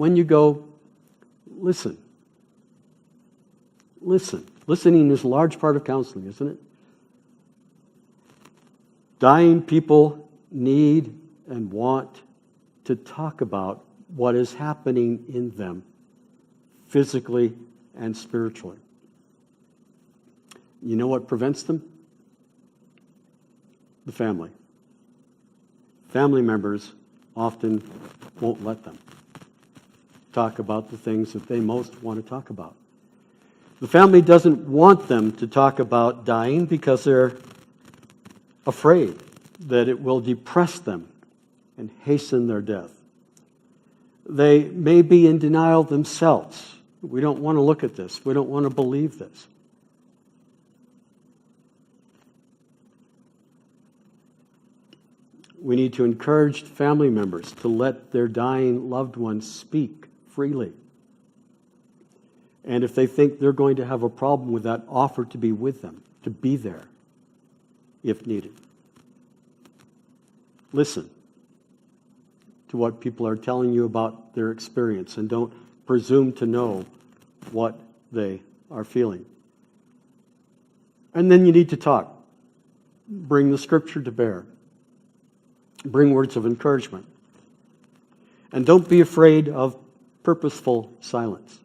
when you go, listen. Listen. Listening is a large part of counseling, isn't it? Dying people need and want to talk about what is happening in them, physically and spiritually. You know what prevents them? The family. Family members often won't let them talk about the things that they most want to talk about. The family doesn't want them to talk about dying because they're afraid that it will depress them and hasten their death. They may be in denial themselves. We don't want to look at this. We don't want to believe this. We need to encourage family members to let their dying loved ones speak freely. And if they think they're going to have a problem with that, offer to be with them, to be there if needed. Listen to what people are telling you about their experience and don't presume to know what they are feeling. And then you need to talk. Bring the scripture to bear. Bring words of encouragement. And don't be afraid of purposeful silence.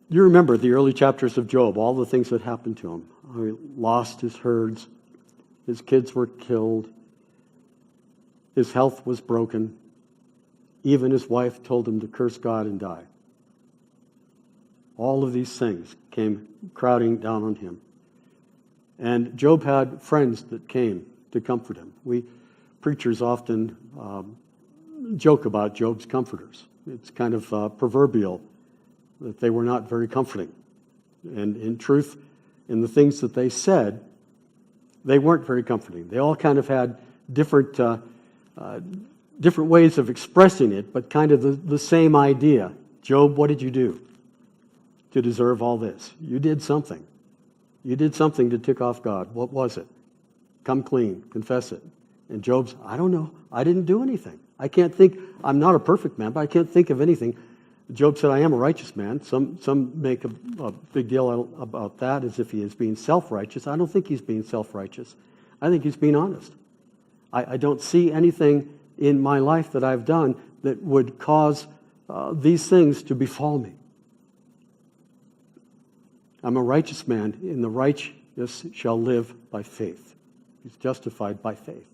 You remember the early chapters of Job, all the things that happened to him. He lost his herds. His kids were killed. His health was broken. Even his wife told him to curse God and die. All of these things came crowding down on him. And Job had friends that came to comfort him. We preachers often joke about Job's comforters. It's kind of proverbial that they were not very comforting. And in truth, in the things that they said, they weren't very comforting. They all kind of had different ways of expressing it, but kind of the same idea. Job, what did you do to deserve all this? You did something. You did something to tick off God. What was it? Come clean. Confess it. And Job's, I don't know. I didn't do anything. I can't think. I'm not a perfect man, but I can't think of anything. Job said, I am a righteous man. Some make a big deal about that as if he is being self-righteous. I don't think he's being self-righteous. I think he's being honest. I don't see anything in my life that I've done that would cause these things to befall me. I'm a righteous man, and the righteous shall live by faith. He's justified by faith.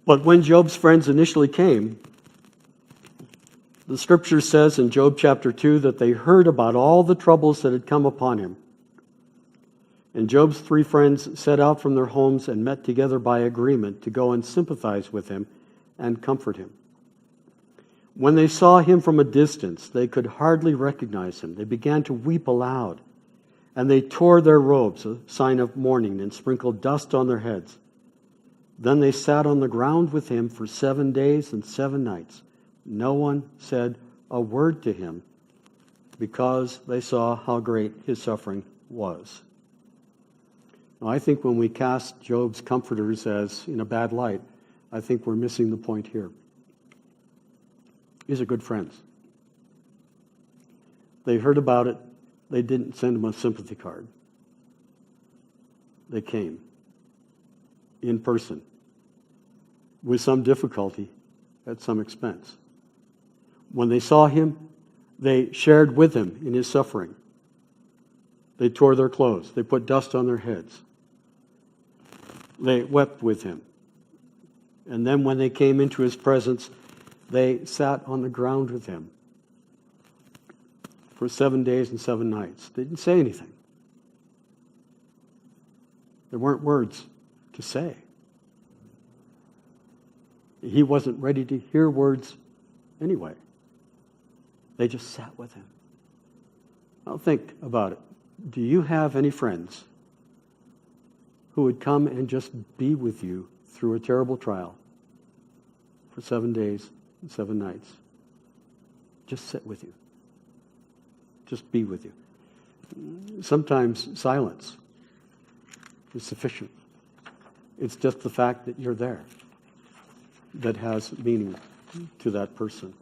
But when Job's friends initially came, the scripture says in Job chapter 2 that they heard about all the troubles that had come upon him. And Job's 3 friends set out from their homes and met together by agreement to go and sympathize with him and comfort him. When they saw him from a distance, they could hardly recognize him. They began to weep aloud, and they tore their robes, a sign of mourning, and sprinkled dust on their heads. Then they sat on the ground with him for 7 days and 7 nights. No one said a word to him because they saw how great his suffering was. Now, I think when we cast Job's comforters as in a bad light, I think we're missing the point here. These are good friends. They heard about it. They didn't send him a sympathy card. They came in person with some difficulty at some expense. When they saw him, they shared with him in his suffering. They tore their clothes. They put dust on their heads. They wept with him. And then when they came into his presence, they sat on the ground with him for 7 days and 7 nights. They didn't say anything. There weren't words to say. He wasn't ready to hear words anyway. They just sat with him. Now think about it. Do you have any friends who would come and just be with you through a terrible trial for 7 days and 7 nights? Just sit with you. Just be with you. Sometimes silence is sufficient. It's just the fact that you're there. that has meaning to that person.